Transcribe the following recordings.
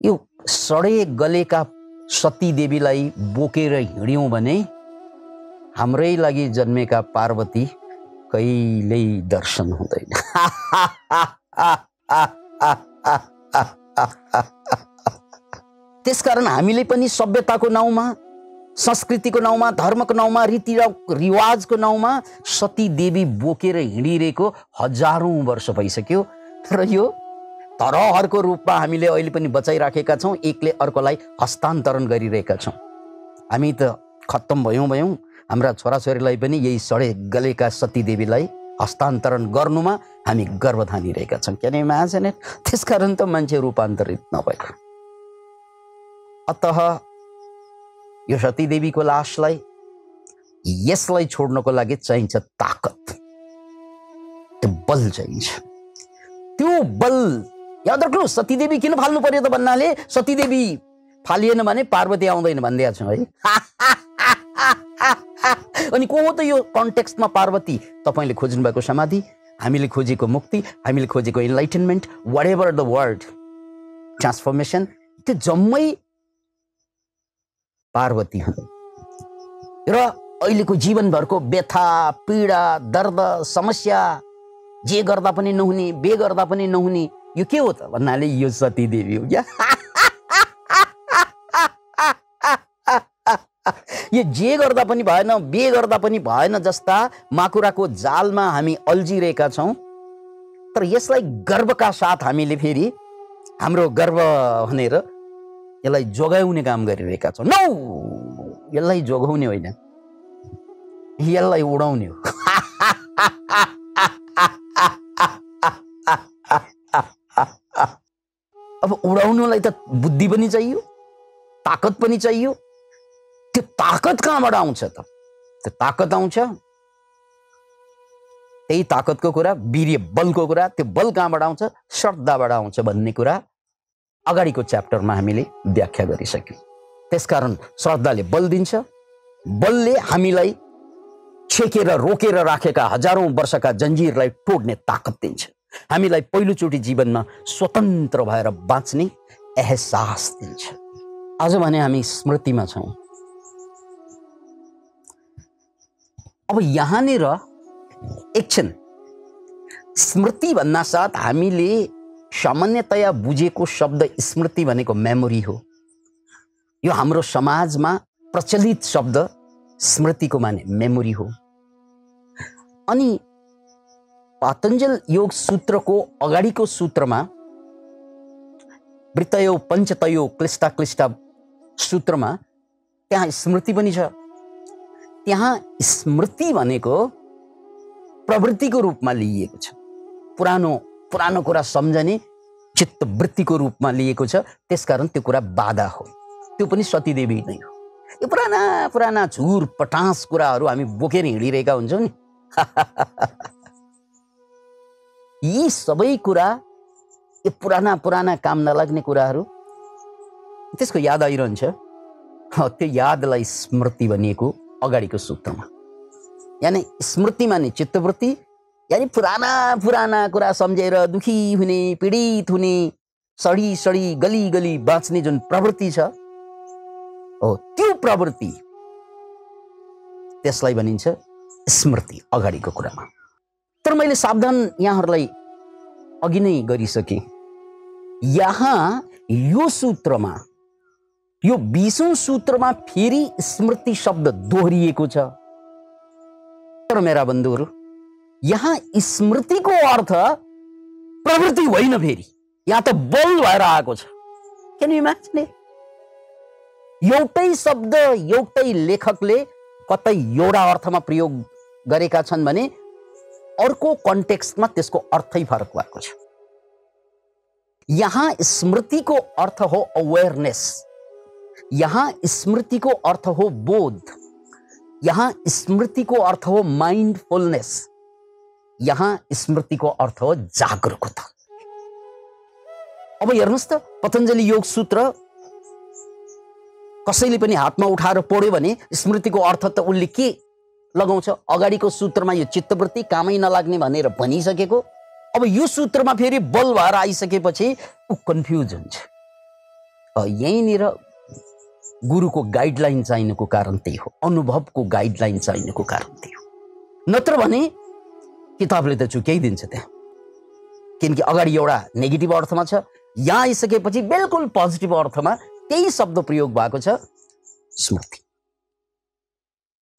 यो सडे गलेका सती देवीलाई बोकेर हिँड्यौं भने हाम्रै लागि जन्मेका पार्वती कहिल्यै दर्शन हुँदैन। त्यसकारण हामीले पनि सभ्यताको नाउँमा, संस्कृतिको नाउँमा, धर्मको नाउँमा, रीतिरिवाजको नाउँमा सती देवी बोकेर हिँडिरहेको हजारौं वर्ष भइसक्यो र यो धरोहरको रूपमा हामीले अहिले पनि बचाइराखेका छौं, एकले अर्कोलाई हस्तान्तरण गरिरहेका छौं। हामी त खत्तम भयौं, हाम्रा छोराछोरीलाई पनि यही सडे गलेका सती देवीलाई हस्तान्तरण गर्नुमा हामी गर्व ठानिरहेका छौं। Can you imagine it? त्यसकारण त मान्छे रूपान्तरित नभएको। अतः यो सती देवीको लासलाई, यसलाई छोड्नको लागि चाहिन्छ ताकत, त्यो बल चाहिन्छ। त्यो बल याद राख्नु, सतीदेवी किन फाल्नु पर्यो त भन्नाले सतीदेवी फालिएन भने पार्वती आउँदैन भनिदिएको छु है। अनि को हो त यो कन्टेक्स्टमा पार्वती? तपाईले खोज्नु भएको समाधि, हामीले खोजेको मुक्ति, हामीले खोजेको enlightenment, whatever the word, transformation, त्यो जम्मै पार्वती हुन्। र अहिलेको जीवनभरको व्यथा, पीडा, दर्द, समस्या, जे गर्दा पनि नहुने, बे गर्दा पनि नहुने, यो के हो त भन्नाले यो सती देवी हो क्या। यो जे गर्दा पनि भएन, बे गर्दा पनि भएन जस्ता माकुराको जालमा हामी अल्झिरहेका छौं। तर यसलाई गर्वका साथ हामीले फेरि हाम्रो गर्व भनेर यसलाई जोगाउने काम गरिरहेका छौं। नो, यसलाई जोगाउने होइन, यसलाई उडाउने हो। अब उडाउनलाई त बुद्धि पनि चाहियो, ताकत पनि चाहियो। त्यो ताकत कहाँबाट आउँछ त? त्यो ताकत आउँछ, त्यही ताकतको कुरा, वीर्य बलको कुरा, त्यो बल कहाँबाट आउँछ? श्रद्धाबाट आउँछ भन्ने कुरा अगाडिको च्याप्टरमा हामीले व्याख्या गरिसक्यौं। त्यसकारण श्रद्धाले बल दिन्छ, बलले हामीलाई छेकेर रोकेर राखेका हजारौं वर्षका जन्जिरलाई तोड्ने ताकत दिन्छ, हामीलाई पहिलोचोटि जीवनमा स्वतन्त्र भएर बाँच्ने एहसास दिन्छ। आज भने हामी स्मृतिमा छौं। अब यहाँनिर एकछिन स्मृति भन्ना साथ हामीले सामान्यतया बुझेको शब्द स्मृति भनेको मेमोरी हो। यो हाम्रो समाजमा प्रचलित शब्द स्मृतिको माने मेमोरी हो। अनि पातञ्जल योग सूत्रको अगाडिको सूत्रमा, वृत्तयो पञ्चतयो क्लिष्टा क्लिष्टा सूत्रमा त्यहाँ स्मृति पनि छ। त्यहाँ स्मृति भनेको प्रवृत्तिको रूपमा लिइएको छ, पुरानो कुरा सम्झने चित्तवृत्तिको रूपमा लिएको छ। त्यसकारण त्यो कुरा बाधा हो, त्यो पनि सतीदेवी नै हो। यो पुराना झुर पटास कुराहरू हामी बोकेर हिँडिरहेका हुन्छौँ नि। यी सबै कुरा, यो पुराना काम नलाग्ने कुराहरू, त्यसको याद आइरहन्छ। त्यो यादलाई स्मृति भनिएको अगाडिको सूत्रमा। यानी स्मृति माने चित्तवृत्ति, यानी पुराना कुरा सम्झेर दुखी हुने, पीडित हुने, सडी गली बाँच्ने जुन प्रवृत्ति छ, हो त्यो प्रवृत्ति, त्यसलाई भनिन्छ स्मृति अगाडिको कुरामा। तर मैले सावधान यहाँहरूलाई अघि नै गरिसकेँ। यहाँ यो सूत्रमा, यो 20औं सूत्रमा फेरि स्मृति शब्द दोहोरिएको छ। तर मेरा बन्धुहरू, यहाँ स्मृतिको अर्थ प्रवृत्ति होइन, फेरि यहाँ त बल भएर आएको छ। Can you imagine? एउटै शब्द एउटै लेखकले कतै एउटा अर्थमा प्रयोग गरेका छन् भने अर्को कन्टेक्स्टमा त्यसको अर्थै फरक भएको छ। यहाँ स्मृतिको अर्थ हो अवेयरनेस, यहाँ स्मृतिको अर्थ हो बोध, यहाँ स्मृतिको अर्थ हो माइन्डफुलनेस, यहाँ स्मृतिको अर्थ हो जागरुकता। अब हेर्नुस् त, पतञ्जलि योग सूत्र कसैले पनि हातमा उठाएर पढ्यो भने स्मृतिको अर्थ त उनले के लगाउँछ? अगाडिको सूत्रमा यो चित्तवृत्ति कामै नलाग्ने भनेर भनिसकेको, अब यो सूत्रमा फेरि बल भएर आइसकेपछि ऊ कन्फ्युज हुन्छ। यहीँनिर गुरुको गाइडलाइन चाहिनुको कारण त्यही हो, अनुभवको गाइडलाइन चाहिनुको कारण त्यही हो। नत्र भने किताबले त चुक्याइदिन्छ त्यहाँ, किनकि अगाडि एउटा नेगेटिभ अर्थमा छ, यहाँ आइसकेपछि बिल्कुल पोजिटिभ अर्थमा त्यही शब्द प्रयोग भएको छ, स्मृति।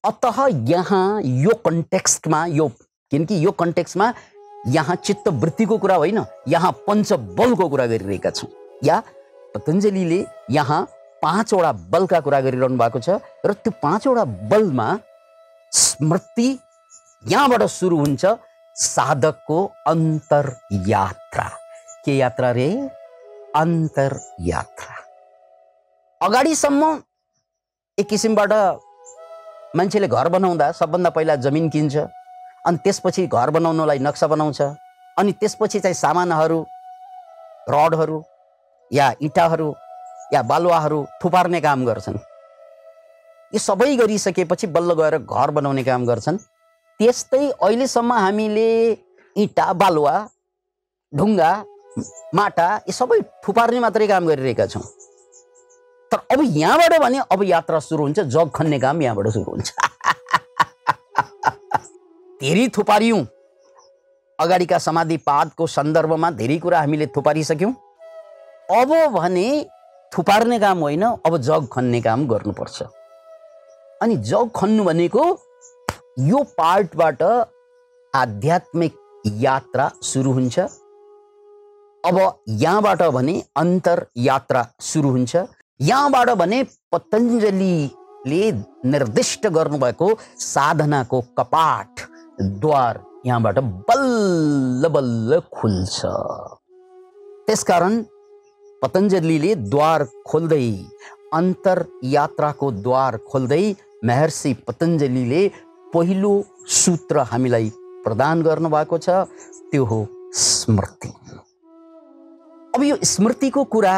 अतः यहाँ यो कन्टेक्स्टमा, किनकि यो कन्टेक्स्टमा यहाँ चित्तवृत्तिको कुरा होइन, यहाँ पञ्चबलको कुरा गरिरहेका छौँ। या पतञ्जलिले यहाँ 5वटा बलका कुरा गरिरहनु भएको छ र त्यो 5वटा बलमा स्मृति यहाँबाट सुरु हुन्छ, साधकको अन्तरयात्रा। के यात्रा रे? अन्तरयात्रा। अगाडिसम्म एक किसिमबाट मान्छेले घर बनाउँदा सबभन्दा पहिला जमिन किन्छ, अनि त्यसपछि घर बनाउनलाई नक्सा बनाउँछ, अनि त्यसपछि चाहिँ सामानहरू, रडहरू या इँटाहरू या बालुवाहरू थुपार्ने काम गर्छन्। यो सबै गरिसकेपछि बल्ल गएर घर बनाउने काम गर्छन्। त्यस्तै अहिलेसम्म हामीले इँटा, बालुवा, ढुङ्गा, माटा यो सबै थुपार्ने मात्रै काम गरिरहेका छौँ। तर अब यहाँबाट भने अब यात्रा सुरु हुन्छ, जग खन्ने काम यहाँबाट सुरु हुन्छ। धेरै थुपारियौँ, अगाडिका समाधिपादको सन्दर्भमा धेरै कुरा हामीले थुपारिसक्यौँ। अब भने थुपार्ने काम होइन, अब जग खन्ने काम गर्नुपर्छ। अनि जग खन्नु भनेको यो पार्टबाट आध्यात्मिक यात्रा सुरु हुन्छ। अब यहाँबाट भने अन्तर यात्रा सुरु हुन्छ। यहाँबाट भने पतञ्जलिले निर्दिष्ट गर्नुभएको साधनाको कपाट, द्वार यहाँबाट बल्ल बल्ल खुल्छ। त्यसकारण पतञ्जलिले द्वार खोल्दै, अन्तर यात्राको द्वार खोल्दै महर्षि पतञ्जलिले पहिलो सूत्र हामीलाई प्रदान गर्नुभएको छ, त्यो हो स्मृति। अब यो स्मृतिको कुरा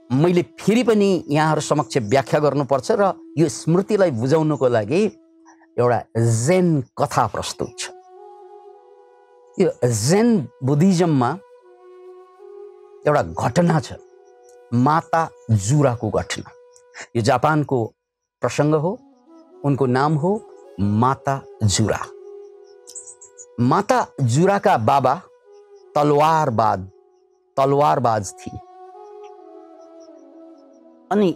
मैले फेरि पनि यहाँहरू समक्ष व्याख्या गर्नुपर्छ र यो स्मृतिलाई बुझाउनको लागि एउटा जेन कथा प्रस्तुत छ। यो जेन बुद्धिज्ममा एउटा घटना छ, माता जुराको घटना। यो जापानको प्रसङ्ग हो, उनको नाम हो माता जुरा। माता जुराका बाबा तलवारबाज थिए। अनि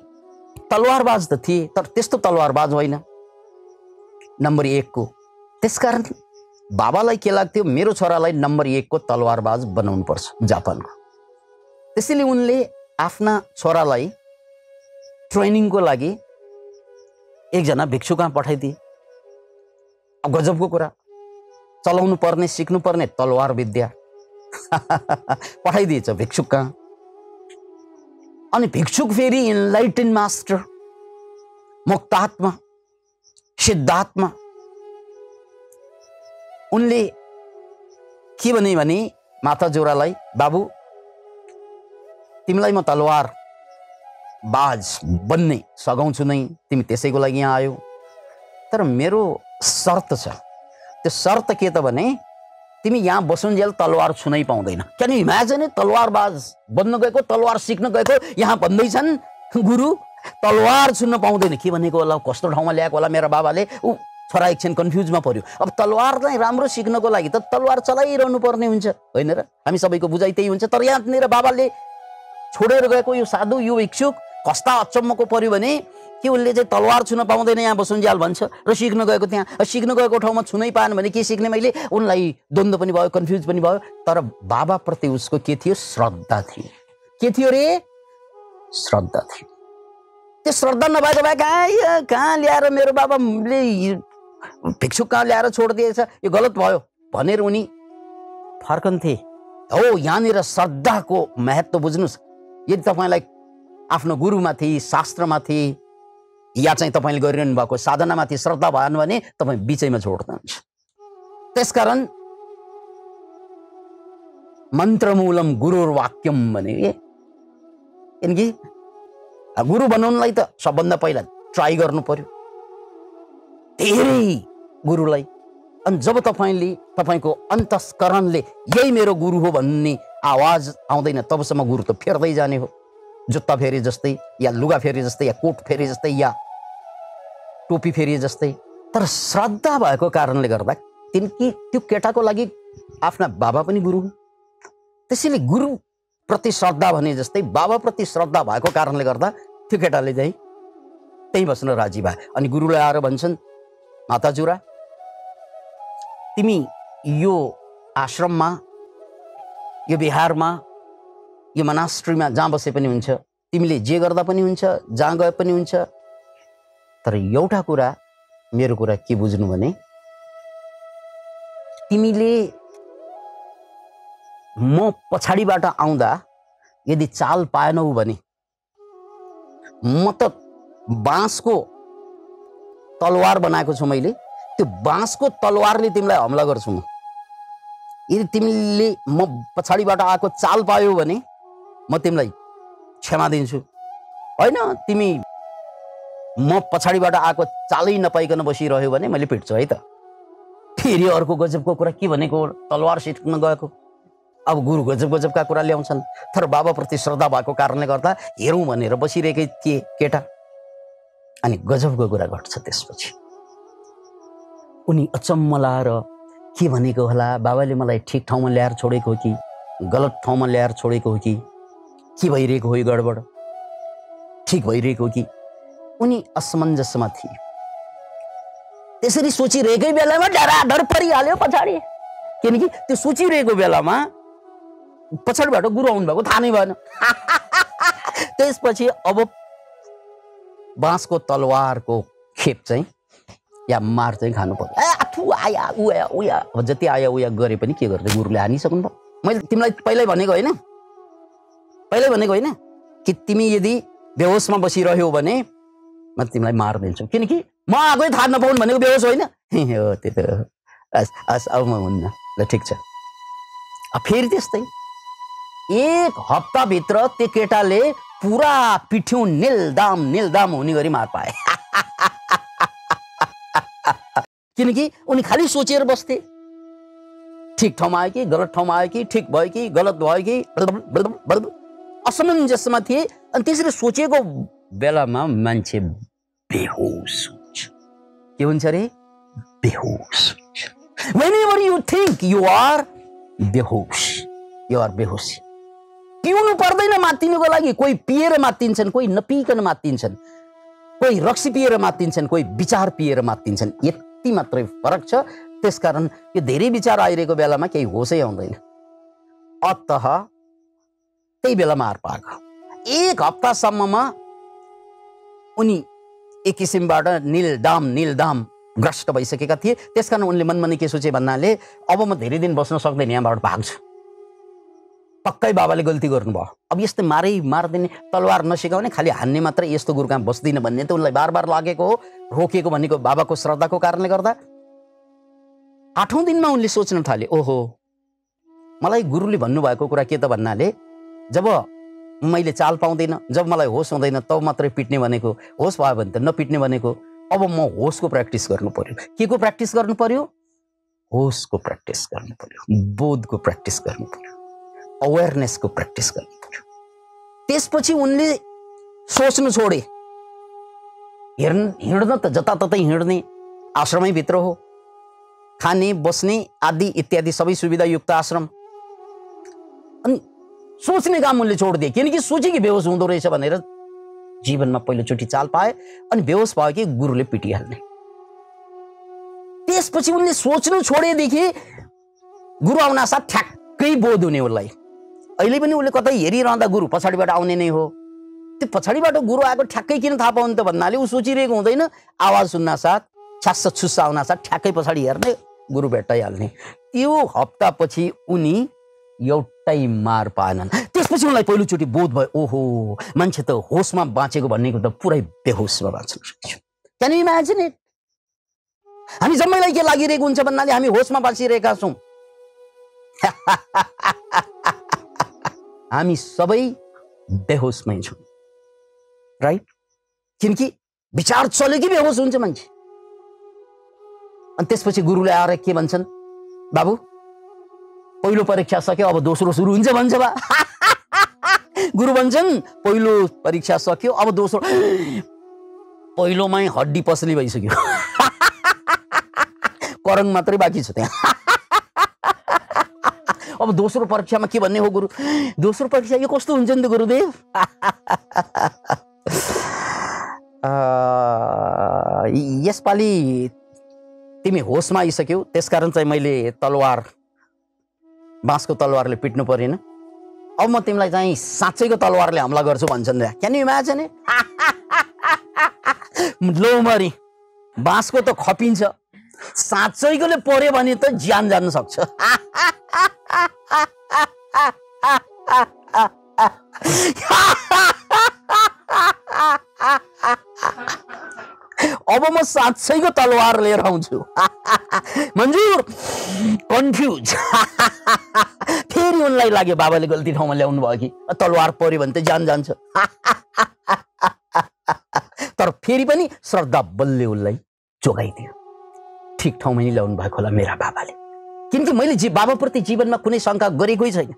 तलवारबाज त थिए, तर त्यस्तो तलवारबाज होइन, नम्बर 1 को। त्यसकारण बाबालाई के लाग्थ्यो, मेरो छोरालाई नम्बर 1 को तलवारबाज बनाउनु पर्छ जापानको। त्यसैले उनले आफ्ना छोरालाई ट्रेनिङको लागि एकजना भिक्षु कहाँ पठाइदिए। अब गजबको कुरा, चलाउनु पर्ने, सिक्नु पर्ने तलवार विद्या पठाइदिएछ भिक्षुक कहाँ। अनि भिक्षुक फेरि इनलाइटेन मास्टर, मुक्तात्मा, सिद्धात्मा। उनले के भने माता जुरालाई, बाबु तिमीलाई म तलवार बाज बन्ने सघाउँछु नै, तिमी त्यसैको लागि यहाँ आयौ। तर मेरो शर्त छ। त्यो शर्त के त भने, तिमी यहाँ बसुन्जेल तलवार छुनै पाउँदैन। क्यान यु इमेजिन, तलवारबाज बन्न गएको, तलवार सिक्न गएको, यहाँ भन्दैछन् गुरु तलवार छुन्न पाउँदैन। के भनेको होला, कस्तो ठाउँमा ल्याएको होला मेरा बाबाले। ऊ छोरा एकछिन कन्फ्युजमा पर्यो। अब तलवार चाहिँ राम्रो सिक्नको लागि त तलवार चलाइरहनु पर्ने हुन्छ, होइन र? हामी सबैको बुझाइ त्यही हुन्छ। तर यहाँनिर बाबाले छोडेर गएको यो साधु, यो भिक्षुक कस्ता अचम्मको पर्यो भने कि उनले चाहिँ तलवार छुन पाउँदैन यहाँ बसुन्जेल भन्छ, र सिक्न गएको त्यहाँ, सिक्न गएको ठाउँमा छुनै पाएन भने के सिक्ने। मैले उनलाई द्वन्द्व पनि भयो, कन्फ्युज पनि भयो। तर बाबाप्रति उसको के थियो, श्रद्धा थियो। के थियो रे? श्रद्धा थियो। त्यो श्रद्धा नभएको भए कहाँ ल्याएर मेरो बाबाले भिक्षुक कहाँ ल्याएर छोडिदिएछ, यो गलत भयो भनेर उनी फर्कन्थे। हो, यहाँनिर श्रद्धाको महत्त्व बुझ्नुहोस्। यदि तपाईँलाई आफ्नो गुरुमाथि, शास्त्रमाथि या चाहिँ तपाईँले गरिरहनु भएको साधनामाथि श्रद्धा भएन भने तपाईँ बिचैमा छोड्नुहुन्छ। त्यसकारण मन्त्रमूलम गुरुर्वाक्यम भने, किनकि गुरु बनाउनलाई त सबभन्दा पहिला ट्राई गर्नु पर्यो धेरै गुरुलाई। अनि जब तपाईँको अन्तस्करणले यही मेरो गुरु हो भन्ने आवाज आउँदैन, तबसम्म गुरु त फेर्दै जाने हो। जुत्ता फेरे जस्तै या लुगा फेरे जस्तै या कोट फेरे जस्तै या टोपी फेरे जस्तै। तर श्रद्धा भएको कारणले गर्दा त्यो केटाको लागि आफ्ना बाबा पनि गुरु हुन्। त्यसैले गुरु प्रति श्रद्धा भने जस्तै बाबा प्रति श्रद्धा भएको कारणले गर्दा त्यो केटाले चाहिँ त्यही बस्न राजी भए। अनि गुरुले आएर भन्छन्, माताजुरा तिमी यो आश्रममा, यो बिहारमा, यो मनास्ट्रीमा जहाँ बसे पनि हुन्छ, तिमीले जे गर्दा पनि हुन्छ, जहाँ गए पनि हुन्छ, तर एउटा कुरा, मेरो कुरा के बुझ्नु भने तिमीले म पछाडिबाट आउँदा यदि चाल पाएनौ भने म त बाँसको तलवार बनाएको छु मैले, त्यो बाँसको तलवारले तिमीलाई हमला गर्छु म। यदि तिमीले म पछाडिबाट आएको चाल पायो भने म तिमीलाई क्षमा दिन्छु, होइन तिमी म पछाडिबाट आएको चालै नपाइकन बसिरह्यो भने मैले पिट्छु है त। फेरि अर्को गजबको कुरा के भनेको, तलवार सिक्न गएको। अब गुरु गजब गजबका कुरा ल्याउँछन्, तर बाबाप्रति श्रद्धा भएको कारणले गर्दा हेरौँ भनेर बसिरहेकै थिए केटा। अनि गजबको कुरा घट्छ। त्यसपछि उनी अचम्म लाएर के भनेको होला, बाबाले मलाई ठिक ठाउँमा ल्याएर छोडेको हो कि गलत ठाउँमा ल्याएर छोडेको हो कि के भइरहेको हो, यो गडबड ठिक भइरहेको हो कि, उनी असमञ्जसमा थिए। त्यसरी सोचिरहेकै बेलामा डराडर परिहाल्यो पछाडि। किनकि त्यो सोचिरहेको बेलामा पछाडिबाट गुरु आउनु भएको थाहा नै भएन। त्यसपछि अब बाँसको तलवारको खेप चाहिँ या मार चाहिँ खानु पर्यो। आफू आया उया उया, अब जति आया उया गरे पनि के गर्दै गुरुले हानिसक्नु भयो। मैले तिमीलाई पहिल्यै भनेको होइन कि तिमी यदि बेहोसमा बसिरह्यौ भने म तिमीलाई मारिदिन्छु, किनकि म आगै थाहा नपाउनु भनेको बेहोस होइन। हो त्यो त अब म हुन्न, ल ठिक छ। फेरि त्यस्तै 1 हप्ताभित्र त्यो केटाले पुरा पिठ्यौँ निलदाम हुने गरी मार पाए। किनकि उनी खालि सोचेर बस्थे, ठिक ठाउँमा आयो कि गलत ठाउँमा आयो कि, ठिक भयो कि गलत भयो कि, असमञ्जसमा थिए। अनि त्यसरी सोचेको बेलामा मान्छे बेहोस हुन्छ। के हुन्छ रे? बेहोस हुन्छ। Whenever you think you are बेहोस, you are बेहोसी। पिउनु पर्दैन मात्तिनुको लागि। कोही पिएर मात्तिन्छन्, कोही नपिकन मात्तिन्छन्, कोही रक्सी पिएर मात्तिन्छन्, कोही विचार पिएर मात्तिन्छन्। यति मात्रै फरक छ। त्यसकारण यो धेरै विचार आइरहेको बेलामा केही होसै आउँदैन। अतः त्यही बेला मार पाएको। 1 हप्तासम्ममा उनी एक किसिमबाट निलदाम ग्रस्त भइसकेका थिए। त्यसकारण उनले मनमा के सोचे भन्नाले, अब म धेरै दिन बस्न सक्दैन, यहाँबाट भाग्छु। पक्कै बाबाले गल्ती गर्नुभयो। अब यस्तै मारिदिने, तलवार नसिकाउने, खालि हान्ने मात्र, यस्तो गुरु कहाँ बस्दिन भन्ने त उनलाई बार बार लागेको हो। रोकेको भनेको बाबाको श्रद्धाको कारणले गर्दा। 8औं दिनमा उनले सोच्न थाले, ओहो मलाई गुरुले भन्नुभएको कुरा के त भन्नाले, जब मैले चाल पाउँदैन, जब मलाई होस हुँदैन तब मात्रै पिट्ने भनेको, होस भयो भने त नपिट्ने भनेको। अब म होसको प्र्याक्टिस गर्नु पर्यो। के को प्र्याक्टिस गर्नु पर्यो? होसको प्र्याक्टिस गर्नु पर्यो, बोधको प्र्याक्टिस गर्नु पर्यो, अवेरनेसको प्र्याक्टिस गर्नु पर्यो। त्यसपछि उनले सोच्नु छोडे। हिँड्न त जताततै हिँड्ने, आश्रमै भित्र हो, खाने बस्ने आदि इत्यादि सबै सुविधायुक्त आश्रम। अनि सोच्ने काम उनले छोडिदिए। किनकि सोचे कि बेहोस हुँदो रहेछ भनेर जीवनमा पहिलोचोटि चाल पाए। अनि बेहोस भयो कि गुरुले पिटिहाल्ने। त्यसपछि उनले सोच्नु छोडेदेखि गुरु आउन साथ ठ्याक्कै बोध हुने उसलाई। अहिले पनि उसले कतै हेरिरहँदा गुरु पछाडिबाट आउने नै हो। त्यो पछाडिबाट गुरु आएको ठ्याक्कै किन थाहा पाउने त भन्नाले ऊ सोचिरहेको हुँदैन, आवाज सुन्न साथ छ्यास्स छुस्स आउन साथ ठ्याक्कै पछाडि हेर्ने, गुरु भेट्टाइहाल्ने। त्यो हप्तापछि उनी एउटै मार पाएनन्। त्यसपछि उनलाई पहिलोचोटि बोध भयो, ओहो मान्छे त होसमा बाँचेको भन्नेको त पुरै बेहोसमा बाँच्न सक्छ। Can you imagine it? हामी जम्मैलाई के लागिरहेको हुन्छ भन्नाले हामी होसमा बाँचिरहेका छौँ। हामी सबै बेहोसमै छौँ, राइट? किनकि विचार चल्यो कि बेहोस हुन्छ मान्छे। अनि त्यसपछि गुरुले आएर के भन्छन्, बाबु पहिलो परीक्षा सक्यो, अब दोस्रो सुरु हुन्छ भन्छ बा। गुरु भन्छन् पहिलो परीक्षा सक्यो, अब दोस्रो, पहिलोमै हड्डी पसली भइसक्यो, करङ मात्रै बाँकी छ त्यहाँ। अब दोस्रो परीक्षामा के भन्ने हो गुरु? दोस्रो परीक्षा यो कस्तो हुन्छ नि त गुरुदेव? यसपालि तिमी होसमा आइसक्यौ, त्यसकारण चाहिँ मैले तलवार, बाँसको तलवारले पिट्नु परेन। अब म तिमीलाई चाहिँ साँच्चैको तलवारले हमला गर्छु भन्छन् रे। Can you imagine it? लो मरी, बाँसको त खपिन्छ, साँच्चैकोले पर्यो भने त ज्यान जान सक्छ। अब म साँच्चैको तलवार लिएर आउँछु। मन्जुर कन्फ्युज। फेरि उनलाई लाग्यो बाबाले गल्ती ठाउँमा ल्याउनु भयो कि, तलवार पर्यो भने त ज्यान जान्छ। तर फेरि पनि श्रद्धा बलले उनलाई जोगाइदियो। ठिक ठाउँमा नै ल्याउनु भएको होला मेरा बाबाले, किनकि मैले बाबाप्रति जीवनमा कुनै शङ्का गरेकै छैन।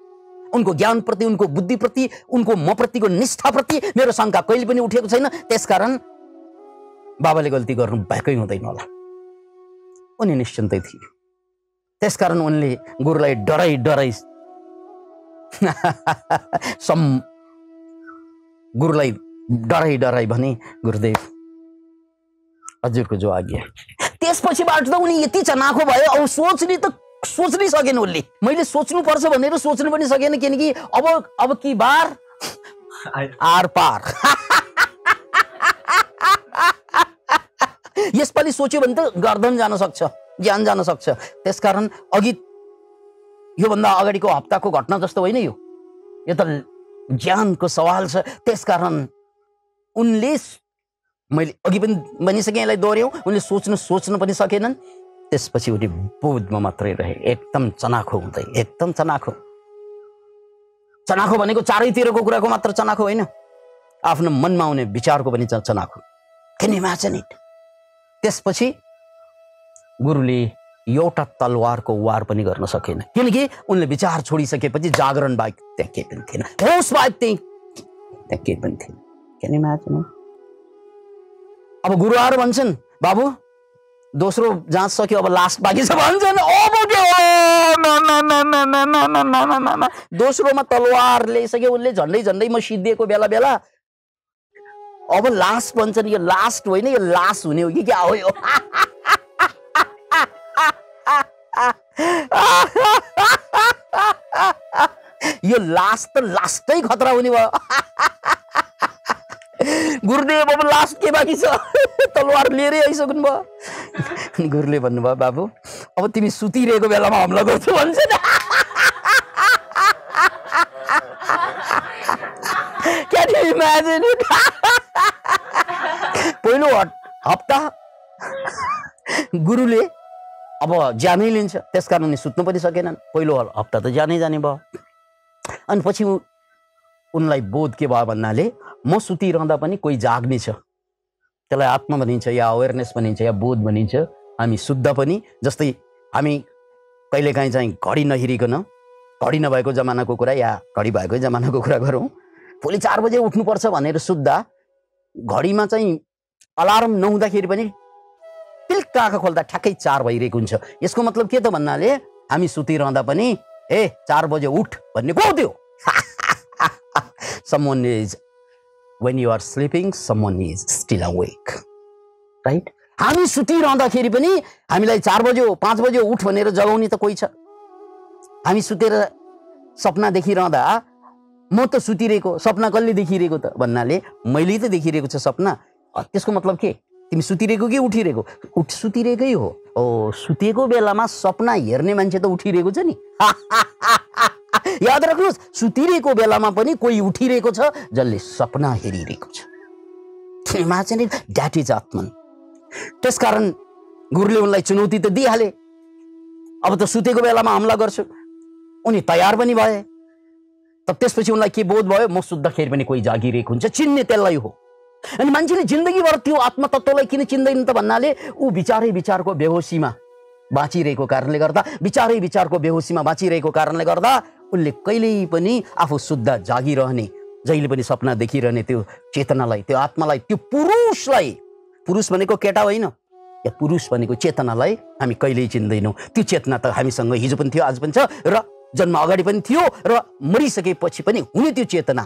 उनको ज्ञानप्रति, उनको बुद्धिप्रति, उनको मप्रतिको निष्ठाप्रति मेरो शङ्का कहिले पनि उठेको छैन। त्यसकारण बाबाले गल्ती गर्नु भएकै हुँदैन होला, उनी निश्चिन्तै थिए। त्यसकारण उनले गुरुलाई डराई डराई भने, गुरुदेव हजुरको जो आज्ञा। त्यसपछिबाट त उनी यति चनाखो भयो, अब सोच्नै सकेन उनले। मैले सोच्नु पर्छ भनेर सोच्नु पनि सकेन, किनकि अब की बार आर पार। यसपालि सोच्यो भने त गर्दन जान सक्छ, ज्यान जान सक्छ। त्यसकारण अघि योभन्दा अगाडिको हप्ताको घटना जस्तो होइन यो त ज्यानको सवाल छ। त्यसकारण उनले, मैले अघि पनि भनिसकेँ, यसलाई दोहोऱ्यौँ, उनले सोच्न पनि सकेनन्। त्यसपछि उनी बोधमा मात्रै रहे, एकदम चनाखो हुँदै, एकदम चनाखो। चनाखो भनेको चारैतिरको कुराको मात्र चनाखो होइन, आफ्नो मनमा आउने विचारको पनि चनाखो। Can you imagine it? त्यसपछि गुरुले एउटा तलवारको वार पनि गर्न सकेन, किनकि उनले विचार छोडिसकेपछि जागरण बाहेक त्यहाँ केही पनि थिएन, होस बाहेक त्यहाँ केही पनि थिएन। Can you imagine? अब गुरुआहरू भन्छन्, बाबु दोस्रो जाँच सक्यो, अब लास्ट बाँकी छ भन्छन्। दोस्रोमा तलवार ल्याइसक्यो उनले, झन्डै म सिद्धिएको बेला अब लास्ट भन्छन्। यो लास्ट होइन, यो लास्ट हुने हो कि क्या हो यो? यो लास्ट त लास्टै खतरा हुने भयो। गुरुदेव अब लास्ट के बाँकी छ? तलवार लिएरै आइसक्नु भयो। गुरुले भन्नुभयो, बाबु अब तिमी सुतिरहेको बेलामा हमला गर्छु भन्छ। Can you imagine it? पहिलो हप्ता गुरुले अब ज्यानै लिन्छ, त्यसकारण उनी सुत्नु पनि सकेनन्। पहिलो हप्ता त जानै जाने भयो। अनि पछि उनलाई बोध के भयो भन्नाले, म सुतिरहँदा पनि कोही जाग्ने छ, त्यसलाई आत्मा भनिन्छ या अवेरनेस भनिन्छ या बोध भनिन्छ। हामी सुत्दा पनि, जस्तै हामी कहिलेकाहीँ चाहिँ घडी नहेरिकन, घडी नभएको जमानाको कुरा या घडी भएको जमानाको कुरा गरौँ, भोलि 4 बजे उठ्नुपर्छ भनेर सुत्दा घडीमा चाहिँ अलार्म नहुँदाखेरि पनि पिल्क आँखा खोल्दा ठ्याक्कै 4 भइरहेको हुन्छ। यसको मतलब के त भन्नाले, हामी सुतिरहँदा पनि 4 बजे उठ भन्ने को हो त्यो? Someone is, when you are sleeping, someone is still awake, right? हामी सुतिरहँदाखेरि पनि हामीलाई 4 बजे 5 बजे उठ भनेर जगाउने त कोही छ। हामी सुतेर सपना देखिरहँदा म त सुतिरहेको, सपना कसले देखिरहेको त भन्नाले मैले त देखिरहेको छ सपना। त्यसको मतलब के? तिमी सुतिरहेको कि उठिरहेको? सुतिरहेकै हो। ओ, सुतेको बेलामा सपना हेर्ने मान्छे त उठिरहेको छ नि। याद राख्नुहोस्, सुतिरहेको बेलामा पनि कोही उठिरहेको छ जसले सपना हेरिरहेको छ। द्याट इज आत्मन। त्यसकारण गुरुले उनलाई चुनौती त दिइहाले, अब त सुतेको बेलामा हमला गर्छु। उनी तयार पनि भए। तब त्यसपछि उनलाई के बोध भयो? म सुत्दाखेरि पनि कोही जागिरहेको हुन्छ, चिन्ने त्यसलाई हो। अनि मान्छेले जिन्दगीभर त्यो आत्मतत्त्वलाई किन चिन्दैन त भन्नाले, ऊ विचारको बेहोसीमा बाँचिरहेको कारणले गर्दा, विचारको बेहोसीमा बाँचिरहेको कारणले गर्दा उनले कहिल्यै पनि आफू सुत्दा जागिरहने जहिले पनि सपना देखिरहने त्यो चेतनालाई, त्यो आत्मालाई, त्यो पुरुषलाई, पुरुष भनेको केटा होइन, या पुरुष भनेको चेतनालाई हामी कहिल्यै चिन्दैनौँ। त्यो चेतना त हामीसँग हिजो पनि थियो, आज पनि छ, र जन्म अगाडि पनि थियो, र मरिसकेपछि पनि हुने त्यो चेतना।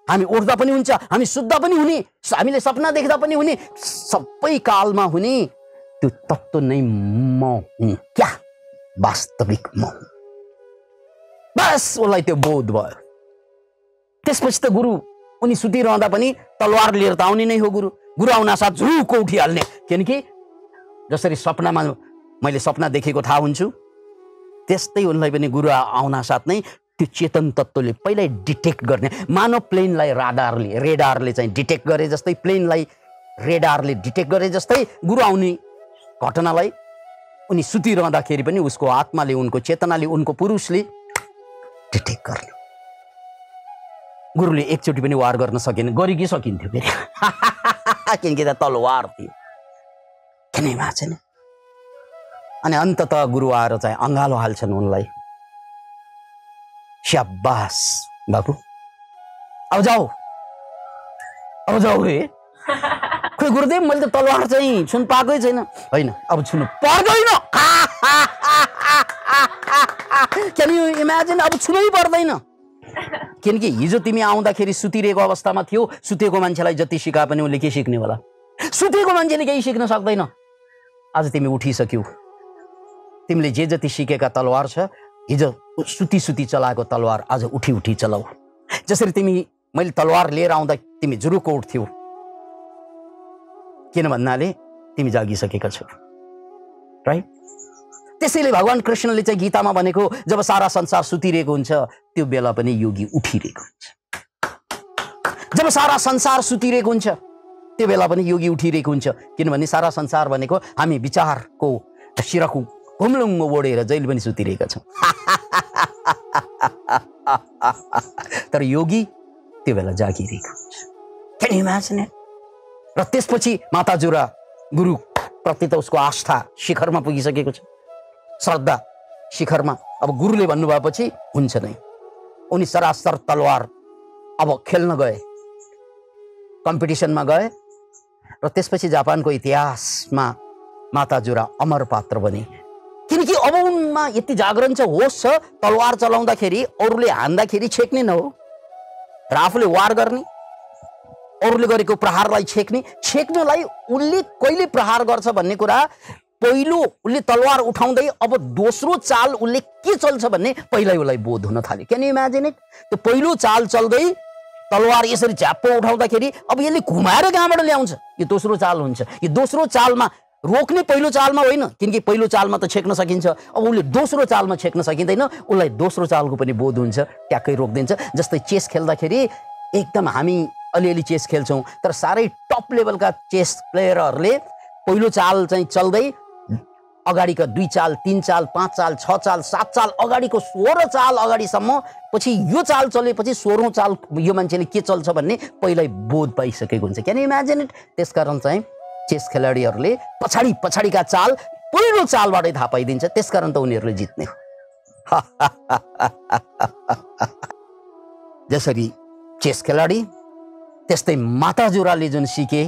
हामी उठ्दा पनि हुन्छ, हामी सुत्दा पनि हुने, हामीले सपना देख्दा पनि हुने, सबै कालमा हुने त्यो तत्त्व नै म हुँ। क्या वास्तविक म हुँ। बस उसलाई त्यो बोध भयो। त्यसपछि त गुरु उनी सुतिरहँदा पनि तलवार लिएर त आउने नै हो। गुरु आउन साथ झुक्क उठिहाल्ने, किनकि जसरी सपनामा मैले सपना देखेको थाहा हुन्छु, त्यस्तै उनलाई पनि गुरु आउन साथ नै त्यो चेतन तत्त्वले पहिल्यै डिटेक्ट गर्ने, मानव प्लेनलाई रेडारले चाहिँ डिटेक्ट गरे जस्तै, प्लेनलाई रेडारले डिटेक्ट गरे जस्तै गुरु आउने घटनालाई उनी सुतिरहँदाखेरि पनि उसको आत्माले, उनको चेतनाले, उनको पुरुषले डिटेक्ट गर्ने। गुरुले एकचोटि पनि वार गर्न सकेन, गरी कि सकिन्थ्यो फेरि किनकि त तलवार थियो, किनैमा छैन। अनि अन्ततः गुरु आएर चाहिँ अँगालो हाल्छन् उनलाई, शाबास बाबु, अब जाऊ रे। खोइ गुरुदेव, मैले त तलवार चाहिँ छुन पाएकै छैन। होइन, अब छुनु पर्दैन। क्यान यु इमेजिन, अब छुनै पर्दैन। किनकि हिजो तिमी आउँदाखेरि सुतिरहेको अवस्थामा थियो, सुतेको मान्छेलाई जति सिकाए पनि उसले के सिक्ने होला? सुतेको मान्छेले केही सिक्न सक्दैन। आज तिमी उठिसक्यौ, तिमीले जे जति सिकेका तलवार छ, हिजो सुती चलाएको तलवार आज उठी चलाऊ। जसरी मैले तलवार लिएर आउँदा तिमी जुरुको उठ्थ्यौ, किन भन्नाले तिमी जागिसकेका छौ, राइट? त्यसैले भगवान कृष्णले चाहिँ गीतामा भनेको, जब सारा संसार सुतिरहेको हुन्छ त्यो बेला पनि योगी उठिरहेको हुन्छ। जब सारा संसार सुतिरहेको हुन्छ त्यो बेला पनि योगी उठिरहेको हुन्छ। किनभने सारा संसार भनेको हामी विचारको सिरको घुम्लुङ्गो ओढेर जहिले पनि सुतिरहेका छौँ। तर योगी त्यो बेला जागिरहेको हुन्छ। Can you imagine? र त्यसपछि माताजु र गुरु प्रति त उसको आस्था शिखरमा पुगिसकेको छ, श्रद्धा शिखरमा। अब गुरुले भन्नुभएपछि हुन्छ नै। उनी सरासर तलवार अब खेल्न गए, कम्पिटिसनमा गए, र त्यसपछि जापानको इतिहासमा माताजुरा अमर पात्र बने। किनकि अब उनमा यति जागरण छ, होस छ, तलवार चलाउँदाखेरि अरूले हान्दाखेरि छेक्ने न हो, र आफूले वार गर्ने, अरूले गरेको प्रहारलाई छेक्नलाई उसले कहिले प्रहार गर्छ भन्ने कुरा, पहिलो उसले तलवार उठाउँदै अब दोस्रो चाल उसले के चल्छ भन्ने पहिल्यै उसलाई बोध हुन थाल्यो। Can you imagine it? त्यो पहिलो चाल चल्दै तलवार यसरी झ्याप्प उठाउँदाखेरि अब यसले घुमाएर कहाँबाट ल्याउँछ, यो दोस्रो चाल हुन्छ। यो दोस्रो चालमा रोक्ने पहिलो चालमा होइन, किनकि पहिलो चालमा त छेक्न सकिन्छ, अब उसले दोस्रो चालमा छेक्न सकिँदैन, उसलाई दोस्रो चालको पनि बोध हुन्छ, ट्याक्कै रोकिदिन्छ। जस्तै चेस खेल्दाखेरि एकदम हामी अलिअलि चेस खेल्छौँ, तर साह्रै टप लेभलका चेस प्लेयरहरूले पहिलो चाल चाहिँ चल्दै अगाडिका 2 चाल, 3 चाल, 5 चाल, 6 चाल, 7 चाल, अगाडिको 16 चाल अगाडिसम्म, पछि यो चाल चलेपछि 16औं चाल यो मान्छेले के चल्छ भन्ने पहिल्यै बोध पाइसकेको हुन्छ। Can you imagine it? त्यसकारण चाहिँ चेस खेलाडीहरूले पछाडिका चाल पहिलो चालबाटै थाहा पाइदिन्छ, त्यसकारण त उनीहरूले जित्ने हो। जसरी चेस खेलाडी, त्यस्तै माताजुराले जुन सिके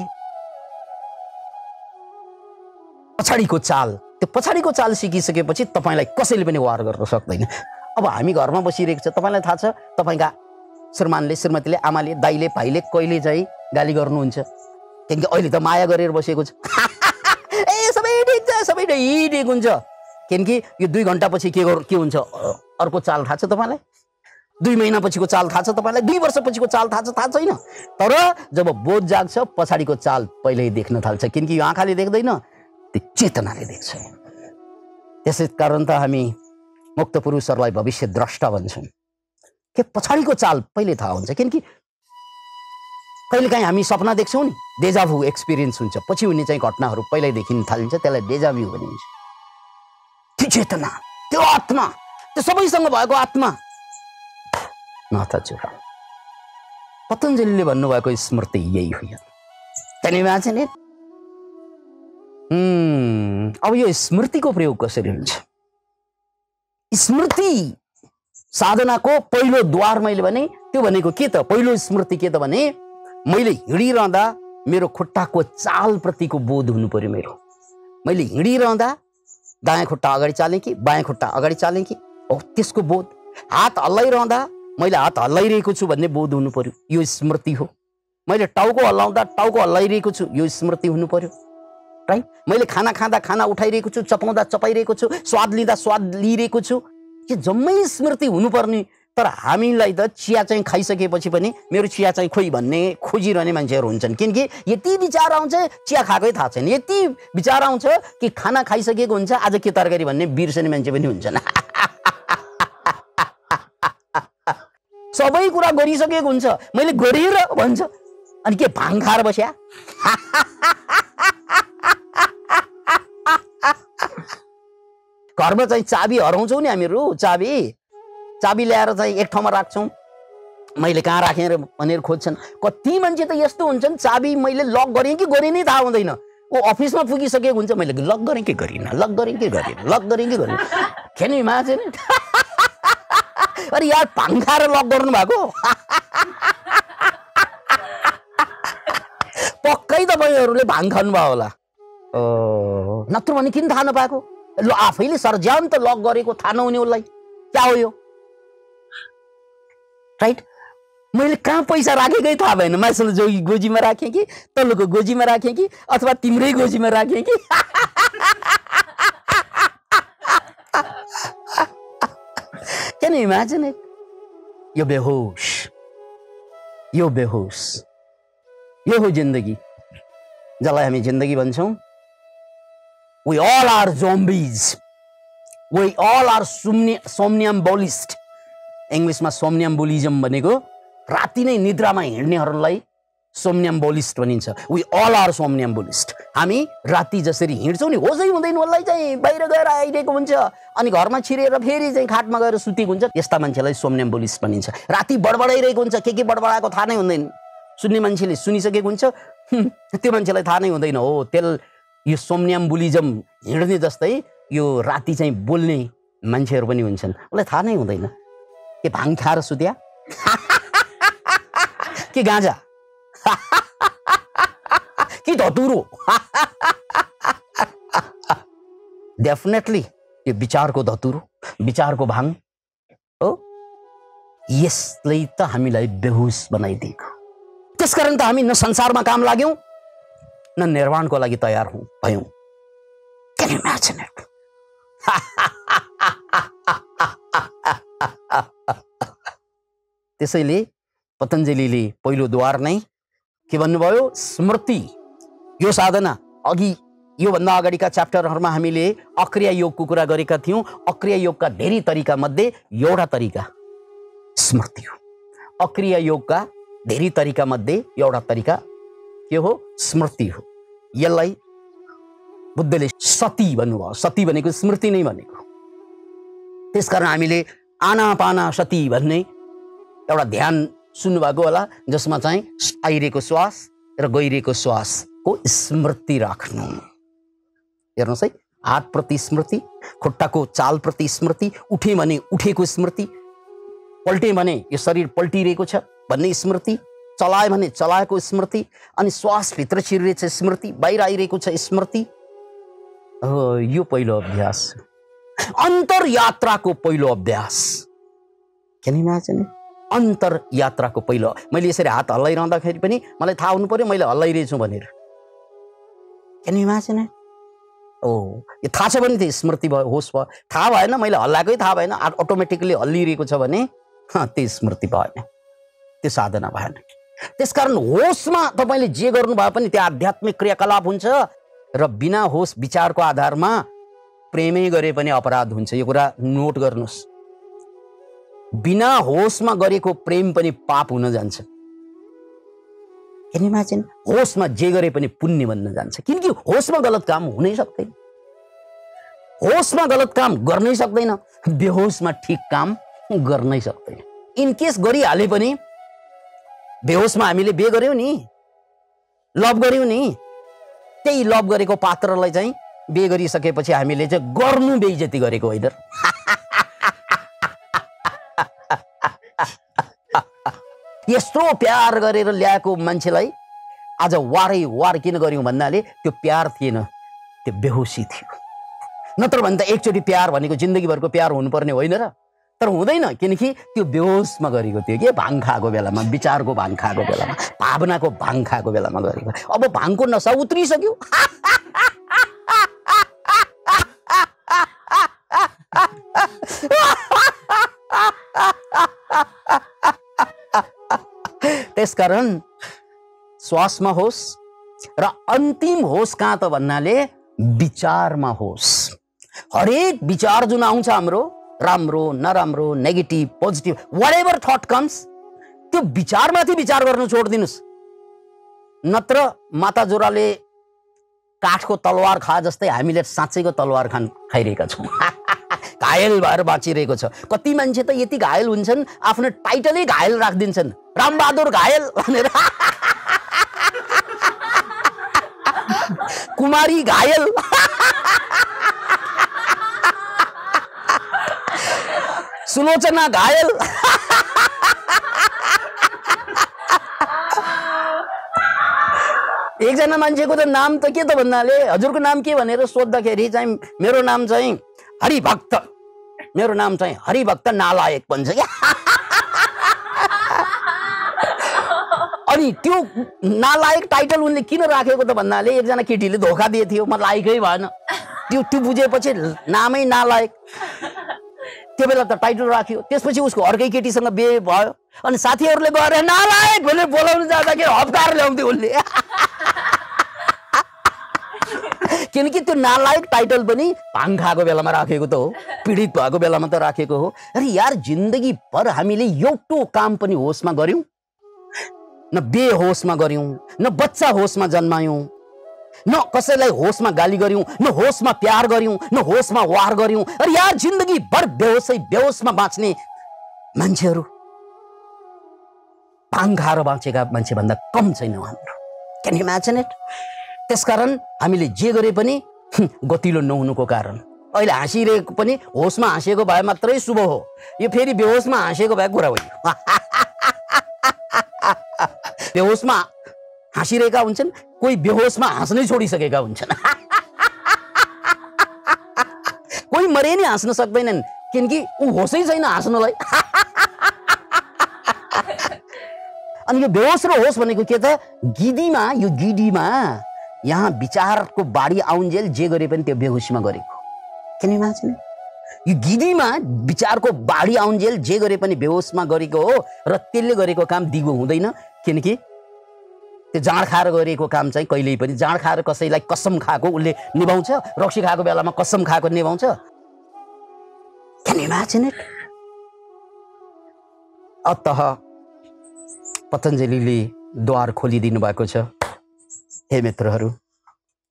पछाडिको चाल, त्यो पछाडिको चाल सिकिसकेपछि तपाईँलाई कसैले पनि वार गर्न सक्दैन। अब हामी घरमा बसिरहेको छ, तपाईँलाई थाहा छ, तपाईँका श्रीमानले, श्रीमतीले, आमाले, दाइले, भाइले कहिले चाहिँ गाली गर्नुहुन्छ, किनकि अहिले त माया गरेर बसेको छ। ए सबै ठिक छ, सबै ठिक हुन्छ, किनकि यो 2 घन्टापछि के हुन्छ अर्को चाल थाहा छ तपाईँलाई, 2 महिनापछिको चाल थाहा छ तपाईँलाई, 2 वर्षपछिको चाल थाहा छैन। तर जब बोध जाग्छ पछाडिको चाल पहिल्यै देख्न थाल्छ, किनकि यो आँखाले देख्दैन, त्यो चेतनाले देख्छ। त्यसै कारण त हामी मुक्त पुरुषहरूलाई भविष्य द्रष्टा भन्छौँ, के पछाडिको चाल पहिले थाहा हुन्छ। किनकि कहिलेकाहीँ हामी सपना देख्छौँ नि, डेजाभु एक्सपिरियन्स हुन्छ, पछि हुने चाहिँ घटनाहरू पहिल्यै देखिन थालिन्छ, त्यसलाई डेजाभु भनिन्छ। त्यो चेतना, त्यो आत्मा, त्यो सबैसँग भएको आत्मा माताजुरा, पतञ्जलिले भन्नुभएको स्मृति यही हो। Can you imagine it? अब यो स्मृतिको प्रयोग कसरी हुन्छ? स्मृति साधनाको पहिलो द्वार मैले भने त्यो भनेको के त? पहिलो स्मृति के त भने मैले हिँडिरहँदा मेरो खुट्टाको चालप्रतिको बोध हुनु पर्यो। मैले हिँडिरहँदा दायाँ खुट्टा अगाडि चालेँ कि बायाँ खुट्टा अगाडि चालेँ कि, त्यसको बोध। हात हल्लाइरहँदा मैले हात हल्लाइरहेको छु भन्ने बोध हुनु पर्यो, यो स्मृति हो। मैले टाउको हल्लाउँदा टाउको हल्लाइरहेको छु, यो स्मृति हुनु पर्यो, राइट? मैले खाना खाँदा खाना उठाइरहेको छु, चपाउँदा चपाइरहेको छु, स्वाद लिँदा स्वाद लिइरहेको छु, यो जम्मै स्मृति हुनुपर्ने। तर हामीलाई त चिया चाहिँ खाइसकेपछि पनि मेरो चिया चाहिँ खोइ भन्ने खोजिरहने मान्छेहरू हुन्छन्। किनकि यति विचार आउँछ चिया खाएकै थाहा छैन, यति विचार आउँछ कि खाना खाइसकेको हुन्छ आज के तरकारी भन्ने बिर्सने मान्छे पनि हुन्छन्। सबै कुरा गरिसकेको हुन्छ, मैले गरेर भन्छ, अनि के भाङ खाएर बस्या? घरमा चाहिँ चाबी हराउँछौँ नि हामीहरू, चाबी ल्याएर चाहिँ एक ठाउँमा राख्छौँ, मैले कहाँ राखेँ भनेर खोज्छन्। कति मान्छे त यस्तो हुन्छन्, चाबी मैले लक गरेँ कि गरेँ नै थाहा हुँदैन, ऊ अफिसमा पुगिसकेको हुन्छ, मैले लक गरेँ कि गरिनँ, लक गरेँ कि गरिनँ, लक गरेँ कि गरिनँ, खेल्ने मान्छे नि। अरे यार भाङ खाएर लक गर्नु भएको? पक्कै तपाईँहरूले भाङ खानुभयो होला, नत्र भने किन थाहा नपाएको? ल आफैले सर्ज्यान्त लक गरेको थाहा नहुने उसलाई क्या हो यो, राइट? मैले कहाँ पैसा राखेकै थाहा भएन, मान्छेले गोजीमा राखेँ कि तल्लोको गोजीमा राखेँ कि अथवा तिम्रै गोजीमा राखेँ कि? Can you imagine it? यो बेहोस, यो हो जिन्दगी जसलाई हामी जिन्दगी भन्छौँ। We all are zombies. We all are somnambulist. इंग्लिशमा somnambulism भनेको राति नै निद्रामा हिँड्नेहरूलाई somnambulist भनिन्छ। We all are somnambulist. हामी राति जसरी हिँड्छौँ नि, होसै हुँदैन, उसलाई चाहिँ बाहिर गएर आइरहेको हुन्छ, अनि घरमा छिरेर फेरि चाहिँ खाटमा गएर सुतेको हुन्छ, यस्ता मान्छेलाई somnambulist भनिन्छ। राति बडबडाइरहेको हुन्छ, के बडबडाएको थाहा नै हुँदैन, सुन्ने मान्छेले सुनिसकेको हुन्छ, त्यो मान्छेलाई थाहा नै हुँदैन। हो यो somnambulism हिँड्ने जस्तै यो राति चाहिँ बोल्ने मान्छेहरू पनि हुन्छन्, उसलाई थाहा नै हुँदैन के भाङ खाएर सुत्या के गाँजा कि धतुरो। डेफिनेटली यो विचारको धतुरो, विचारको भाङ हो, यसले त हामीलाई बेहोस बनाइदिएको। त्यसकारण त हामी न संसारमा काम लाग्यौं न निर्वाणको लागि तयार भयौं। Can you imagine it? त्यसैले पतञ्जलिले पहिलो द्वार नै के भन्नुभयो? स्मृति। यो साधना अघि योभन्दा अगाडिका च्याप्टरहरूमा हामीले अक्रिया योगको कुरा गरेका थियौं। अक्रिया योगका धेरै तरिका मध्ये एउटा तरिका स्मृति हो। अक्रिया योगका धेरै तरिका मध्ये एउटा तरिका के हो? स्मृति हो। यसलाई बुद्धले सती भन्नुभयो। सती भनेको स्मृति नै भनेको। त्यसकारण हामीले आनापाना सती भन्ने एउटा ध्यान सुन्नुभएको होला, जसमा चाहिँ आइरहेको श्वास र गइरहेको श्वासको स्मृति राख्नु। हेर्नुहोस् है, हात प्रति स्मृति, खुट्टाको चाल प्रति स्मृति, उठे भने उठेको स्मृति, पल्टे भने यो शरीर पल्टिरहेको छ भन्ने स्मृति, चलाए भने चलाएको स्मृति, अनि श्वास भित्र छिरिरहेको छ स्मृति, बाहिर आइरहेको छ स्मृति। यो पहिलो अभ्यास, अन्तर यात्राको पहिलो अभ्यास। Can you imagine? अन्तर यात्राको पहिलो। मैले यसरी हात हल्लाइरहँदाखेरि पनि मलाई थाहा हुनु पर्यो मैले हल्लाइरहेछु भनेर। Can you imagine? यो थाहा छ भने त्यो स्मृति भयो, होस भयो। थाहा भएन, मैले हल्लाएकै थाहा भएन, अटोमेटिकली हल्लिरहेको छ भने त्यो स्मृति भएन, त्यो साधना भएन। त्यसकारण होसमा तपाईँले जे गर्नु भए पनि त्यो आध्यात्मिक क्रियाकलाप हुन्छ, र बिना होस विचारको आधारमा प्रेमै गरे पनि अपराध हुन्छ। यो कुरा नोट गर्नुहोस्। बिना होसमा गरेको प्रेम पनि पाप हुन जान्छ। इमेजिन, होसमा जे गरे पनि पुण्य बन्न जान्छ, किनकि होसमा गलत काम हुनै सक्दैन, होसमा गलत काम गर्नै सक्दैन, बेहोसमा ठीक काम गर्नै सक्दैन। इनकेस गरिहाले पनि बेहोसमा हामीले बे गर्यौं नि, लभ गर्यौं नि, त्यही लभ गरेको पात्रलाई चाहिँ बे गरिसकेपछि हामीले चाहिँ गर्नु बेइज्जती गरेको होइन। यस्तो प्यार गरेर ल्याएको मान्छेलाई आज वारै वार किन गर्यौं भन्नाले त्यो प्यार थिएन, त्यो बेहोसी थियो। नत्र भने त एकचोटि प्यार भनेको जिन्दगीभरको प्यार हुनुपर्ने होइन र, तर हुँदैन, किनकि त्यो बेहोसमा गरेको थियो के, भाङ खाएको बेलामा, विचारको भाङ खाएको बेलामा, भावनाको भाङ खाएको बेलामा गरेको। अब भाङको नशा उत्रिसक्यो। त्यसकारण श्वासमा होस् र अन्तिम होस् कहाँ त भन्नाले विचारमा होस्। हरेक विचार जुन आउँछ हाम्रो, राम्रो नराम्रो, negative positive, whatever thought comes, त्यो विचारमाथि विचार गर्नु छोड्दिनुस्। नत्र माता जोराले काठको तलवार खा जस्तै हामीले साँच्चैको तलवार खाइरहेका छौँ। घायल भएर बाँचिरहेको छ। कति मान्छे त यति घायल हुन्छन् आफ्नो टाइटलै घायल राखिदिन्छन्, रामबहादुर घायल भनेर। कुमारी घायल, सुलोचना घायल। एकजना मान्छेको त नाम त के त भन्नाले, हजुरको नाम के भनेर सोद्धाखेरि चाहिँ मेरो नाम चाहिँ हरिभक्त, मेरो नाम चाहिँ हरिभक्त नालायक भन्छ क्या। अनि त्यो नालायक टाइटल उनले किन राखेको त भन्नाले एकजना केटीले धोका दिए थियो, म लायकै भएन, त्यो बुझेपछि नामै नालायक। त्यो बेला त टाइटल राख्यो, त्यसपछि उसको अर्कै केटीसँग बिहे भयो, अनि साथीहरूले गएर नालायक भनेर बोलाउनु जाँदाखेरि हप्काएर ल्याउँथ्यो उसले। किनकि त्यो नालायक टाइटल पनि भाङ खाएको बेलामा राखेको त हो, पीडित भएको बेलामा त राखेको हो। अरे यार, जिन्दगी भर हामीले एउटो काम पनि होसमा गर्यौं, न बेहोसमा गर्यौं, न बच्चा होसमा जन्मायौं, न कसैलाई होसमा गाली गर्यौं, न होसमा प्यार गर्यौं, न होसमा वार गर्यौं। अरे यार, जिन्दगी भर बेहोसमा बाँच्ने मान्छेहरू भाङ खाएर बाँचेका मान्छे भन्दा कम छैन हाम्रो। Can you imagine it? त्यसकारण हामीले जे गरे पनि गतिलो नहुनुको कारण, अहिले हाँसिरहेको पनि होसमा हाँसेको भए मात्रै शुभ हो, यो फेरि बेहोसमा हाँसेको भए कुरा होइन। बेहोसमा हाँसिरहेका हुन्छन्, कोही बेहोसमा हाँस्नै छोडिसकेका हुन्छन्। कोही मरे नि हाँस्न सक्दैनन्, किनकि ऊ होसै छैन हाँस्नलाई। अनि यो बेहोस र होस भनेको के त, गिदीमा, यो गिडीमा यहाँ विचारको बाढी आउन्जेल जे गरे पनि त्यो बेहोसीमा गरेको। किन इमेजिन? यो गिदीमा विचारको बाढी आउन्जेल जे गरे पनि बेहोसमा गरेको हो, र त्यसले गरेको काम दिगो हुँदैन। किनकि त्यो जाँड खाएर गरेको काम चाहिँ कहिल्यै पनि, जाँड खाएर कसैलाई कसम खाएको उसले निभाउँछ, रक्सी खाएको बेलामा कसम खाएको निभाउँछ। Can you imagine it? अतः पतञ्जलिले द्वार खोलिदिनु भएको छ। हे मित्रहरू,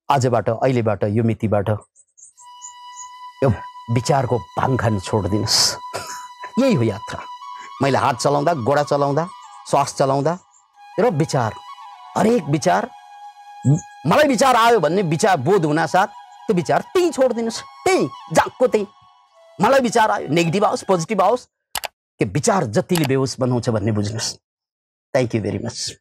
आजबाट, अहिलेबाट, यो मितिबाट यो विचारको भाङ खान छोडिदिनुहोस्। यही हो यात्रा। मैले हात चलाउँदा, गोडा चलाउँदा, श्वास चलाउँदा र विचार, हरेक विचार, मलाई विचार आयो भन्ने विचार बोध हुनासाथ त्यो विचार त्यही छोडिदिनुहोस्, त्यही जाकको त्यही। मलाई विचार आयो, नेगेटिभ आओस् पोजिटिभ आओस्, त्यो विचार जतिले बेहोस बनाउँछ भन्ने बुझ्नुहोस्। Thank you very much.